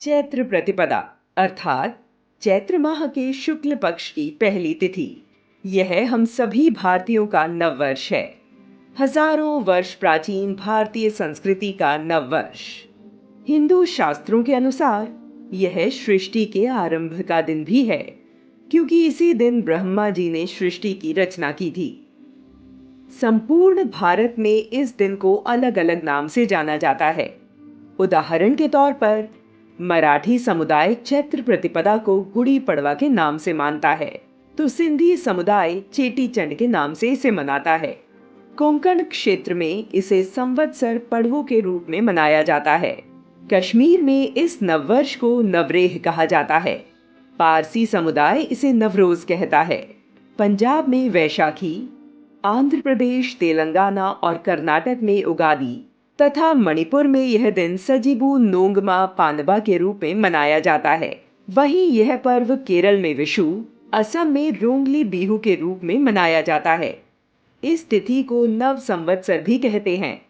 चैत्र प्रतिपदा अर्थात चैत्र माह के शुक्ल पक्ष की पहली तिथि। यह हम सभी भारतीयों का नववर्ष है। हजारों वर्ष प्राचीन भारतीय संस्कृति का नववर्ष। हिंदू शास्त्रों के अनुसार यह सृष्टि के आरंभ का दिन भी है, क्योंकि इसी दिन ब्रह्मा जी ने सृष्टि की रचना की थी। संपूर्ण भारत में इस दिन को अलग अलग नाम से जाना जाता है। उदाहरण के तौर पर मराठी समुदाय चैत्र प्रतिपदा को गुड़ी पड़वा के नाम से मानता है, तो सिंधी समुदाय चेटी चंड के नाम से इसे मनाता है। कोंकण क्षेत्र में इसे संवत्सर पड़वों के रूप में मनाया जाता है। कश्मीर में इस नववर्ष को नवरेह कहा जाता है। पारसी समुदाय इसे नवरोज कहता है। पंजाब में वैशाखी, आंध्र प्रदेश, तेलंगाना और कर्नाटक में उगादी तथा मणिपुर में यह दिन सजिबू नोंगमा पानबा के रूप में मनाया जाता है। वहीं यह पर्व केरल में विशु, असम में रोंगली बिहू के रूप में मनाया जाता है। इस तिथि को नव संवत्सर भी कहते हैं,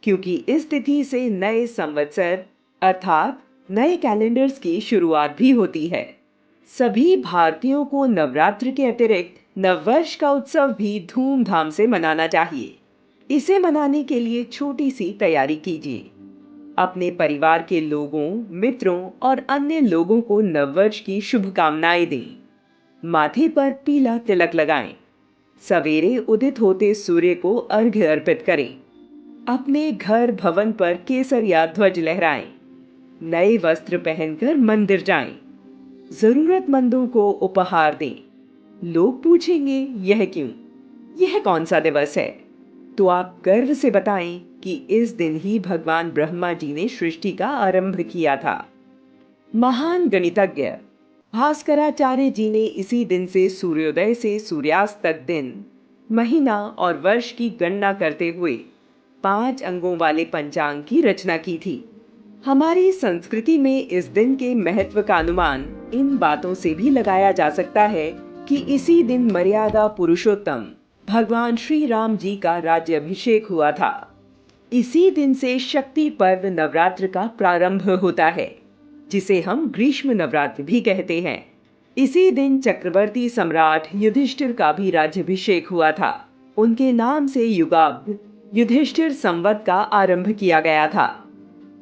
क्योंकि इस तिथि से नए संवत्सर अर्थात नए कैलेंडर्स की शुरुआत भी होती है। सभी भारतीयों को नवरात्र के अतिरिक्त नववर्ष का उत्सव भी धूमधाम से मनाना चाहिए। इसे मनाने के लिए छोटी सी तैयारी कीजिए। अपने परिवार के लोगों, मित्रों और अन्य लोगों को नववर्ष की शुभकामनाएं दें। माथे पर पीला तिलक लगाएं। सवेरे उदित होते सूर्य को अर्घ्य अर्पित करें। अपने घर भवन पर केसरिया ध्वज लहराएं। नए वस्त्र पहनकर मंदिर जाएं। जरूरतमंदों को उपहार दें। लोग पूछेंगे, यह क्यों? यह कौन सा दिवस है? तो आप गर्व से बताएं कि इस दिन ही भगवान ब्रह्मा जी ने सृष्टि का आरंभ किया था। महान गणितज्ञ भास्कराचार्य जी ने इसी दिन से सूर्योदय से सूर्यास्त तक दिन, महीना और वर्ष की गणना करते हुए 5 अंगों वाले पंचांग की रचना की थी। हमारी संस्कृति में इस दिन के महत्व का अनुमान इन बातों से भी लगाया जा सकता है कि इसी दिन मर्यादा पुरुषोत्तम भगवान श्री राम जी का राज्याभिषेक हुआ था। इसी दिन से शक्ति पर्व नवरात्र का प्रारंभ होता है, जिसे हम ग्रीष्म नवरात्र भी कहते हैं। इसी दिन चक्रवर्ती सम्राट युधिष्ठिर का भी राज्याभिषेक हुआ था। उनके नाम से युगाब्द युधिष्ठिर संवत का आरंभ किया गया था।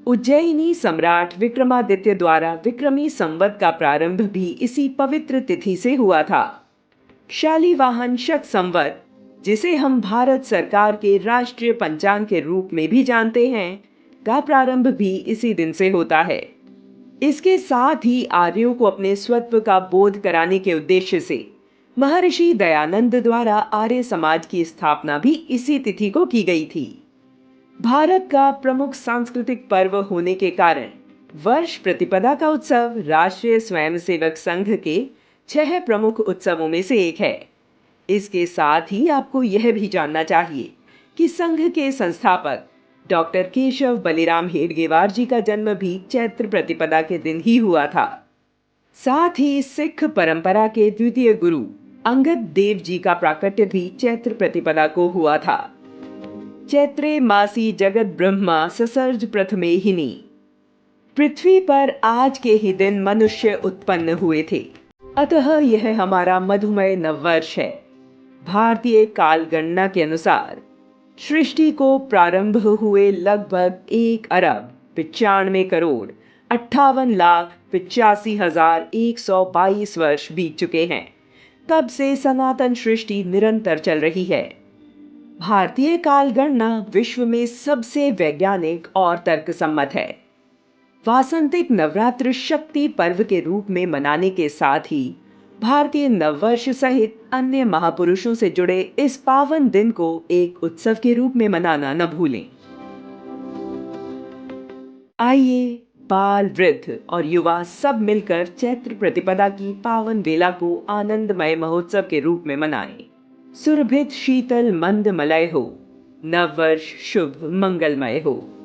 उज्जैनी सम्राट विक्रमादित्य द्वारा विक्रमी संवत का प्रारंभ भी इसी पवित्र तिथि से हुआ था। शालिवाहन शक संवत, जिसे हम भारत सरकार के राष्ट्रीय पंचांग के रूप में भी जानते हैं, का प्रारंभ भी इसी दिन से होता है। इसके साथ ही आर्यों को अपने स्वत्व का बोध कराने के उद्देश्य से महर्षि दयानंद द्वारा आर्य समाज की स्थापना भी इसी तिथि को की गई थी। भारत का प्रमुख सांस्कृतिक पर्व होने के कारण वर्ष प्रतिपदा का उत्सव राष्ट्रीय स्वयंसेवक संघ के 6 प्रमुख उत्सवों में से एक है। इसके साथ ही आपको यह भी जानना चाहिए कि संघ के संस्थापक डॉक्टर केशव बलिराम हेडगेवार जी का जन्म भी चैत्र प्रतिपदा के दिन ही हुआ था। साथ ही सिख परंपरा के द्वितीय गुरु अंगद देव जी का प्राकट्य भी चैत्र प्रतिपदा को हुआ था। चैत्रे मासी जगत ब्रह्मा ससर्ज प्रथमे हिनी। पृथ्वी पर आज के ही दिन मनुष्य उत्पन्न हुए थे, अतः यह हमारा मधुमय नववर्ष है। भारतीय काल गणना के अनुसार सृष्टि को प्रारंभ हुए लगभग 1,58,58,85,122 वर्ष बीत चुके हैं। तब से सनातन सृष्टि निरंतर चल रही है। भारतीय काल गणना विश्व में सबसे वैज्ञानिक और तर्कसम्मत है। वासंतिक नवरात्र शक्ति पर्व के रूप में मनाने के साथ ही भारतीय नववर्ष सहित अन्य महापुरुषों से जुड़े इस पावन दिन को एक उत्सव के रूप में मनाना न भूलें। आइए बाल, वृद्ध और युवा सब मिलकर चैत्र प्रतिपदा की पावन बेला को आनंदमय महोत्सव के रूप में मनाएं। सुरभित शीतल मंद मलय हो, नववर्ष शुभ मंगलमय हो।